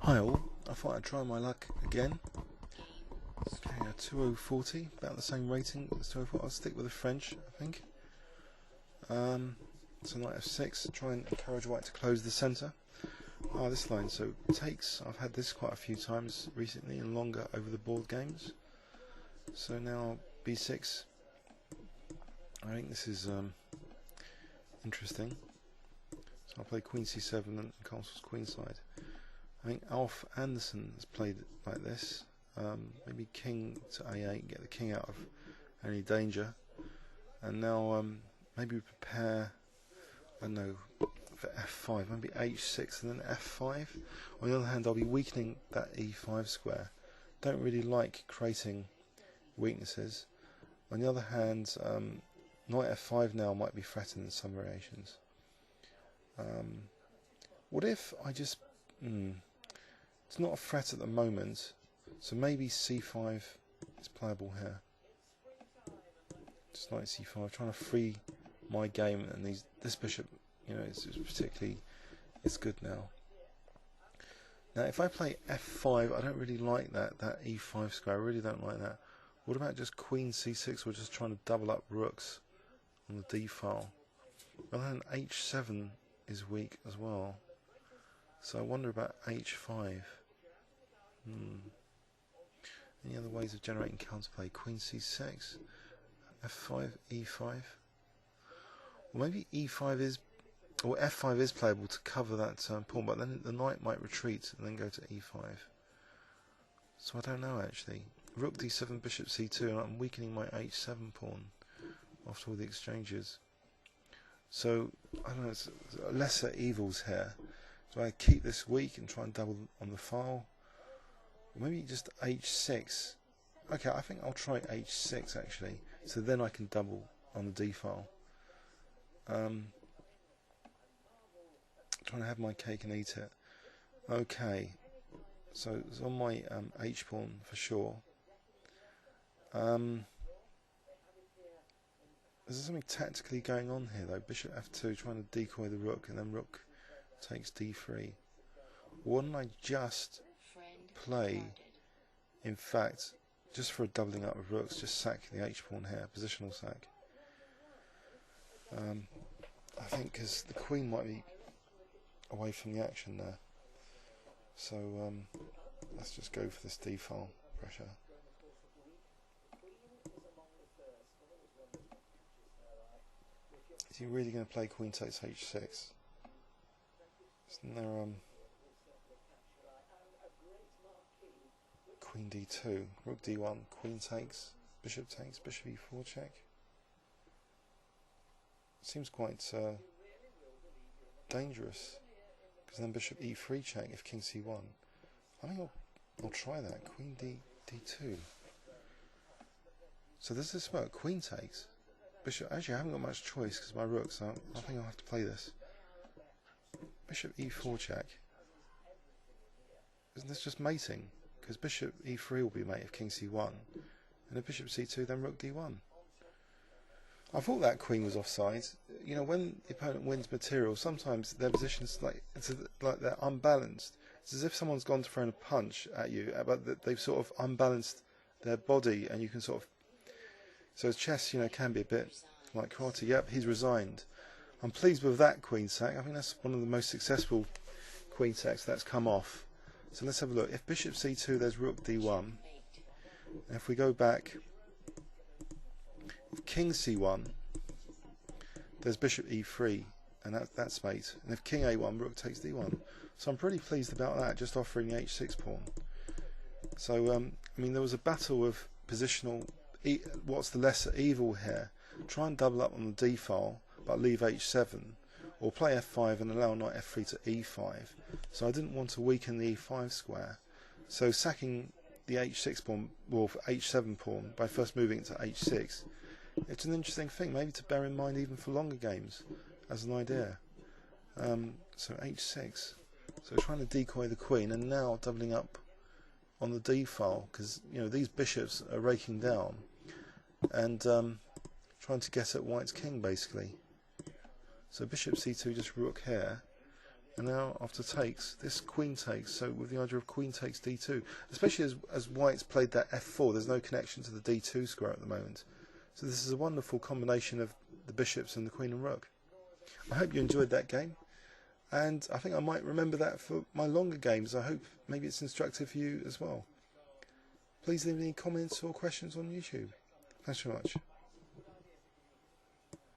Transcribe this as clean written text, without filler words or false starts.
Hi all, I thought I'd try my luck again. Okay, 2040, about the same rating as 204. I'll stick with the French, I think. So knight f6, try and encourage white to close the centre. This line, so takes, I've had this quite a few times recently and longer over the board games. So now b6, I think this is interesting. So I'll play queen c7 and castles queenside. I think Alf Anderson has played like this. Maybe king to a8, get the king out of any danger. And now maybe prepare, I don't know, for f5, maybe h6 and then f5. On the other hand, I'll be weakening that e5 square. Don't really like creating weaknesses. On the other hand, knight f5 now might be threatened in some variations. What if I just... it's not a threat at the moment, so maybe c5 is playable here. Just knight c5, trying to free my game, and this bishop, you know, it's particularly, it's good now. Now, if I play f5, I don't really like that e5 square. I really don't like that. What about just queen c6? We're just trying to double up rooks on the d file. And then h7 is weak as well. So I wonder about h5. Any other ways of generating counterplay? Queen c6, f5, e5. Well, maybe e5 is, or f5 is playable to cover that pawn, but then the knight might retreat and then go to e5. So I don't know actually. Rook d7, bishop c2, and I'm weakening my h7 pawn after all the exchanges. So I don't know. It's lesser evils here. Do I keep this weak and try and double on the file? Maybe just h6. Okay, I think I'll try h6 actually, so then I can double on the d file. Trying to have my cake and eat it. Okay, so it's on my h pawn for sure. Is there something tactically going on here though? Bishop f2, trying to decoy the rook, and then rook takes d3. Wouldn't I just play, in fact, just for a doubling up of rooks, just sack the h-pawn here, positional sack? I think because the queen might be away from the action there. So let's just go for this d-file pressure. Is he really going to play queen takes h6? Isn't there queen d2, rook d1, queen takes, bishop e4 check? Seems quite dangerous, because then bishop e3 check if king c1. I think I'll try that, queen d2. So does this work? Queen takes, bishop, actually I haven't got much choice because my rook, so I think I'll have to play this. Bishop e4 check. Isn't this just mating? Because bishop e3 will be mate if king c1, and if bishop c2 then rook d1. I thought that queen was offside. You know, when the opponent wins material, sometimes their positions like they're unbalanced. It's as if someone's gone to throw a punch at you, but they've sort of unbalanced their body, and you can sort of. So chess, you know, can be a bit like karate. Yep, he's resigned. I'm pleased with that queen sack. I think that's one of the most successful queen sacks that's come off. So let's have a look. If bishop c2, there's rook d1. And if we go back, if king c1, there's bishop e3, and that's mate. And if king a1, rook takes d1. So I'm pretty pleased about that, just offering the h6 pawn. So I mean, there was a battle of positional. What's the lesser evil here? Try and double up on the d file, but leave h7, or play f5 and allow knight f3 to e5. So I didn't want to weaken the e5 square. So sacking the h6 pawn, or h7 pawn, by first moving it to h6, it's an interesting thing, maybe to bear in mind even for longer games, as an idea. So h6. So trying to decoy the queen, and now doubling up on the d file, because you know these bishops are raking down, and trying to get at white's king basically. So bishop c2, just rook here. And now after takes, this queen takes, so with the idea of queen takes d2, especially as white's played that f4, there's no connection to the d2 square at the moment. So this is a wonderful combination of the bishops and the queen and rook. I hope you enjoyed that game, and I think I might remember that for my longer games. I hope maybe it's instructive for you as well. Please leave any comments or questions on YouTube. Thanks very much.